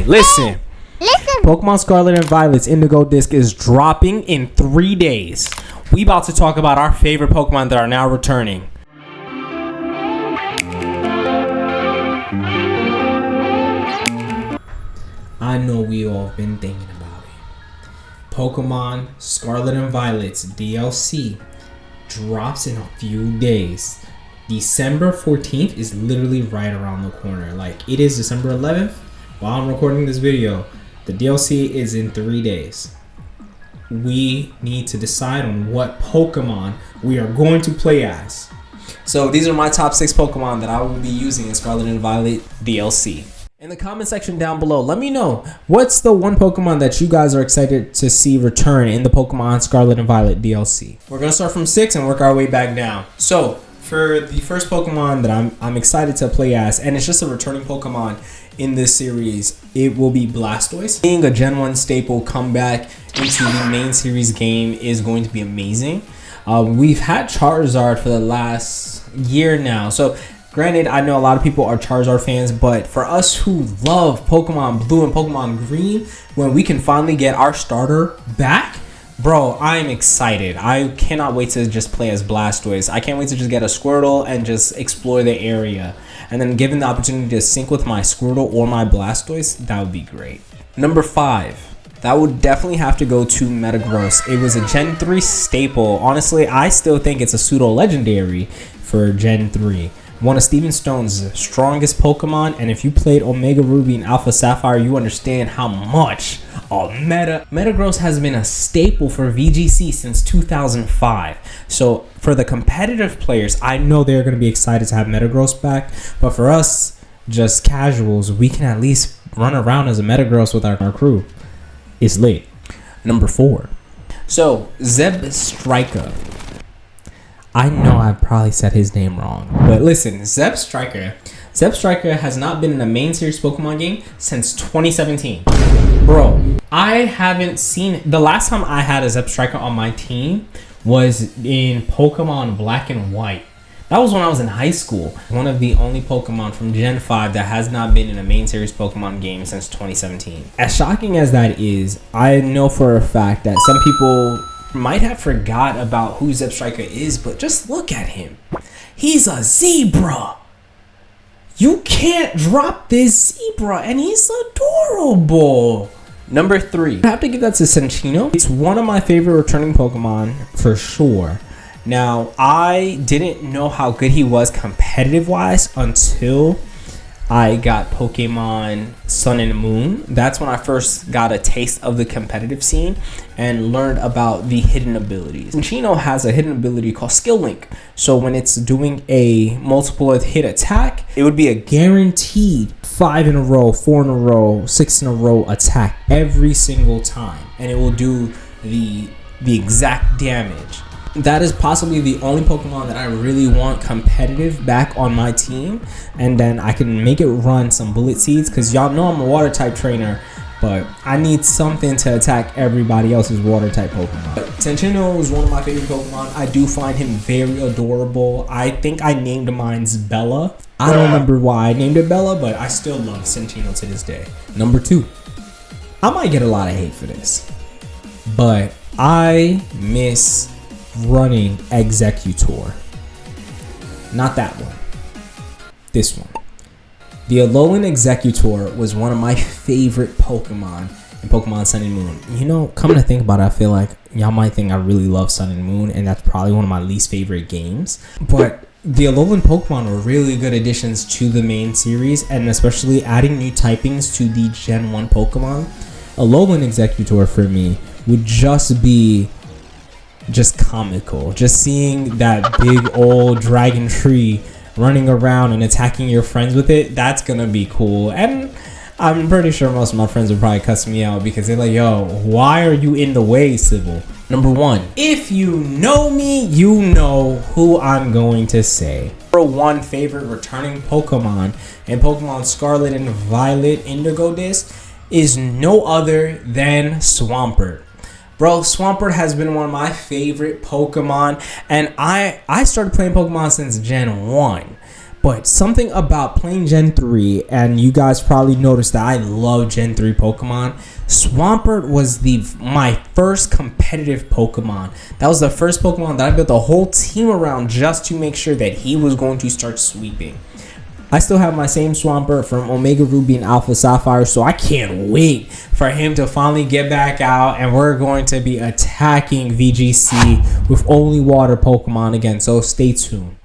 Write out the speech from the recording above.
Listen. Pokemon Scarlet and Violet's Indigo disc is dropping in 3 days. We about to talk about our favorite Pokemon that are now returning. I know we all been thinking about it. Pokemon Scarlet and Violet's DLC drops in a few days. December 14th is literally right around the corner. Like, it is December 11th while I'm recording this video. The DLC is in 3 days. We need to decide on what Pokemon we are going to play as. So these are my top 6 Pokemon that I will be using in Scarlet and Violet DLC. In the comment section down below, let me know what's the one Pokemon that you guys are excited to see return in the Pokemon Scarlet and Violet DLC. We're going to start from 6 and work our way back down. So for the first Pokemon that I'm excited to play as, and it's just a returning Pokemon in this series, it will be Blastoise. Being a Gen 1 staple comeback into the main series game is going to be amazing. We've had Charizard for the last year now, so granted, I know a lot of people are Charizard fans, but for us who love Pokemon Blue and Pokemon Green, when we can finally get our starter back, bro, I'm excited. I cannot wait to just play as Blastoise. I can't wait to just get a Squirtle and just explore the area. And then given the opportunity to sync with my Squirtle or my Blastoise, that would be great. Number 5. That would definitely have to go to Metagross. It was a Gen 3 staple. Honestly, I still think it's a pseudo-legendary for Gen 3. One of Steven Stone's strongest Pokemon, and if you played Omega Ruby and Alpha Sapphire, you understand how much Metagross has been a staple for VGC since 2005. So for the competitive players, I know they're going to be excited to have Metagross back, but for us, just casuals, we can at least run around as a Metagross with our crew. It's lit. Number 4. So Zebstrika. I know I probably said his name wrong, but listen, Zebstrika has not been in a main series Pokemon game since 2017. Bro, I haven't seen, the last time I had a Zebstrika on my team was in Pokemon Black and White. That was when I was in high school. One of the only Pokemon from Gen 5 that has not been in a main series Pokemon game since 2017. As shocking as that is, I know for a fact that some people might have forgot about who Zebstrika is, but just look at him. He's a zebra. You can't drop this zebra, and he's adorable. Number 3. I have to give that to Cinccino. It's one of my favorite returning Pokemon for sure. Now, I didn't know how good he was competitive-wise until I got Pokemon Sun and Moon. That's when I first got a taste of the competitive scene and learned about the hidden abilities. Cinccino has a hidden ability called Skill Link. So when it's doing a multiple hit attack, it would be a guaranteed 5 in a row, 4 in a row, 6 in a row attack every single time. And it will do the exact damage. That is possibly the only Pokemon that I really want competitive back on my team, and then I can make it run some Bullet Seeds, because y'all know I'm a water type trainer, but I need something to attack everybody else's water type Pokemon. But Cinccino is one of my favorite Pokemon. I do find him very adorable. I think I named mine's Bella. I don't remember why I named it Bella, but I still love Cinccino to this day. Number 2. I might get a lot of hate for this, but I miss running Executor. Not that one. This one. The Alolan Executor was one of my favorite Pokemon in Pokemon Sun and Moon. You know, coming to think about it, I feel like y'all might think I really love Sun and Moon, and that's probably one of my least favorite games. But the Alolan Pokemon were really good additions to the main series, and especially adding new typings to the Gen 1 Pokemon. Alolan Executor for me would just be just comical. Just seeing that big old dragon tree running around and attacking your friends with it, that's gonna be cool. And I'm pretty sure most of my friends would probably cuss me out because they're like, yo, why are you in the way, Sybil? Number 1. If you know me, you know who I'm going to say. Number 1 favorite returning Pokemon in Pokemon Scarlet and Violet Indigo disc is no other than Swampert. Bro, Swampert has been one of my favorite Pokemon, and I started playing Pokemon since Gen 1. But something about playing Gen 3, and you guys probably noticed that I love Gen 3 Pokemon. Swampert was my first competitive Pokemon. That was the first Pokemon that I built a whole team around just to make sure that he was going to start sweeping. I still have my same Swampert from Omega Ruby and Alpha Sapphire, so I can't wait for him to finally get back out, and we're going to be attacking VGC with only water Pokemon again, so stay tuned.